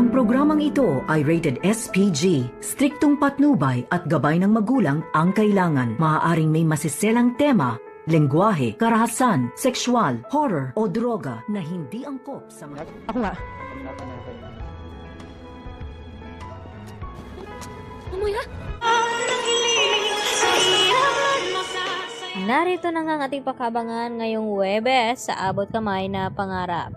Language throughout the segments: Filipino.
Ang programang ito ay rated SPG. Striktong patnubay at gabay ng magulang ang kailangan. Maaaring may masiselang tema, lengguwahe, karahasan, sexual, horror o droga na hindi angkop sa mga... Ako nga. Moira? Narito na nga ang ating pakabangan ngayong Huwebes sa Abot Kamay na Pangarap.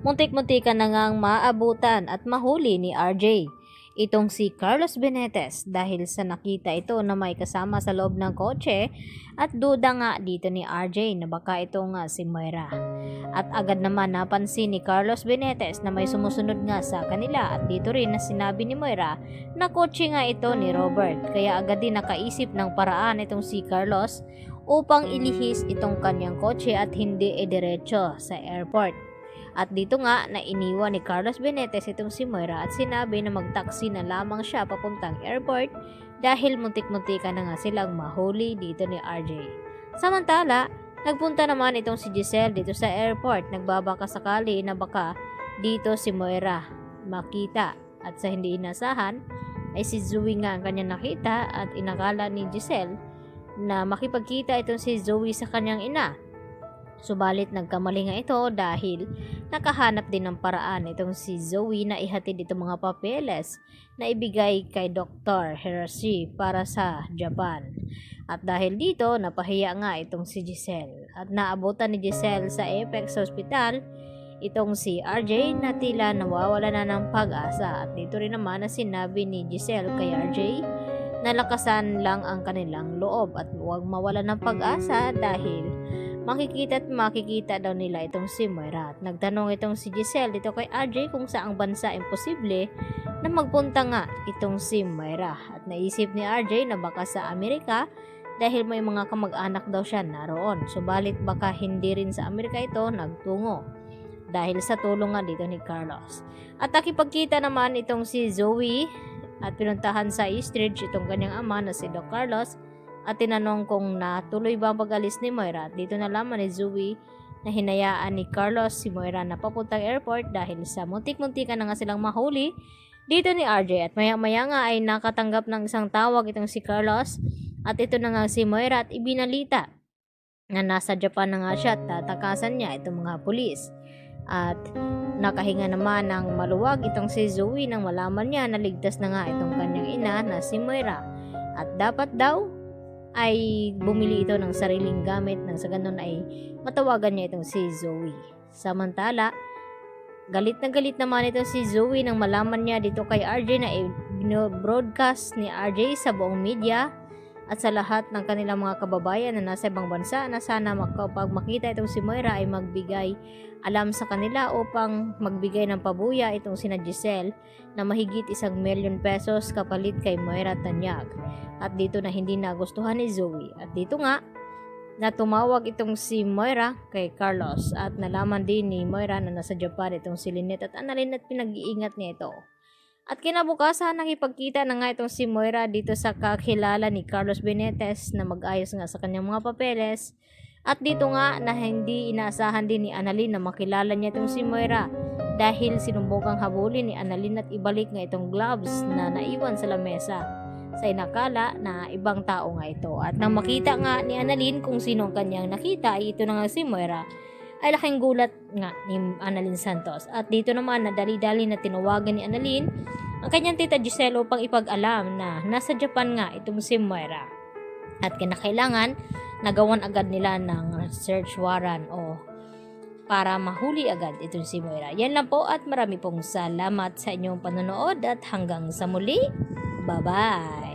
Muntik-muntikan na ngang maabutan at mahuli ni RJ. Itong si Carlos Benitez dahil sa nakita ito na may kasama sa loob ng kotse at duda nga dito ni RJ na baka ito nga si Moira. At agad naman napansin ni Carlos Benitez na may sumusunod nga sa kanila at dito rin na sinabi ni Moira na kotse nga ito ni Robert. Kaya agad din nakaisip ng paraan itong si Carlos upang ilihis itong kanyang kotse at hindi diretso sa airport. At dito nga na iniwan ni Carlos Benitez itong si Moira at sinabi na magtaksi na lamang siya papuntang airport dahil muntik-muntikan na nga silang mahuli dito ni RJ. Samantala, nagpunta naman itong si Giselle dito sa airport, nagbabaka sakali na baka dito si Moira makita at sa hindi inasahan ay si Zoe nga ang kanyang nakita at inakala ni Giselle na makipagkita itong si Zoe sa kanyang ina. Subalit nagkamali nga ito dahil nakahanap din ng paraan itong si Zoe na ihatid itong mga papeles na ibigay kay Dr. Hiroshi para sa Japan. At dahil dito, napahiya nga itong si Giselle. At naabutan ni Giselle sa Apex Hospital itong si RJ na tila nawawala na ng pag-asa. At dito rin naman na sinabi ni Giselle kay RJ na lakasan lang ang kanilang loob at huwag mawala ng pag-asa dahil makikita daw nila itong si Moira. At nagtanong itong si Giselle dito kay RJ kung saang bansa imposible na magpunta nga itong si Moira. At naisip ni RJ na baka sa Amerika dahil may mga kamag-anak daw siya naroon. Subalit baka hindi rin sa Amerika ito nagtungo dahil sa tulong nga dito ni Carlos. At nakipagkita naman itong si Zoe at pinuntahan sa Eastridge itong kanyang ama na si Doc Carlos at tinanong kung natuloy ba ang pag-alis ni Moira. At dito na lamang ni Zoe na hinayaan ni Carlos si Moira na papuntang airport dahil sa muntik-muntikan na nga silang mahuli dito ni RJ. At maya-maya nga ay nakatanggap ng isang tawag itong si Carlos at ito na nga si Moira at ibinalita na nasa Japan na nga siya at tatakasan niya itong mga pulis. At nakahinga naman ng maluwag itong si Zoe nang malaman niya na ligtas na nga itong kanyang ina na si Moira. At dapat daw ay bumili ito ng sariling gamit nang sa ganun ay matawagan niya itong si Zoe. Samantala, galit na galit naman itong si Zoe nang malaman niya dito kay RJ na i-broadcast ni RJ sa buong media at sa lahat ng kanilang mga kababayan na nasa ibang bansa na sana kapag makita itong si Moira ay magbigay alam sa kanila upang magbigay ng pabuya itong sina Giselle na mahigit 1,000,000 pesos kapalit kay Moira Tanyag. At dito na hindi nagustuhan ni Zoe. At dito nga na tumawag itong si Moira kay Carlos at nalaman din ni Moira na nasa Japan itong si Lynette at Annalyn at pinag-iingat niya ito. At kinabukasan nakipagkita na nga itong si Moira dito sa kakilala ni Carlos Benitez na mag-ayos nga sa kanyang mga papeles. At dito nga na hindi inaasahan din ni Annalyn na makilala niya itong si Moira dahil sinubukang habulin ni Annalyn at ibalik nga itong gloves na naiwan sa lamesa sa inakala na ibang tao nga ito. At nang makita nga ni Annalyn kung sino ang kanyang nakita ay ito na nga si Moira, ay laking gulat nga ni Annalyn Santos. At dito naman na dali-dali na tinawagan ni Annalyn ang kanyang tita Giselle upang ipag-alam na nasa Japan nga itong si Moira. At kinakailangan nagawan agad nila ng search warrant o para mahuli agad itong si Moira. Yan lang po at marami pong salamat sa inyong panonood at hanggang sa muli. Bye-bye!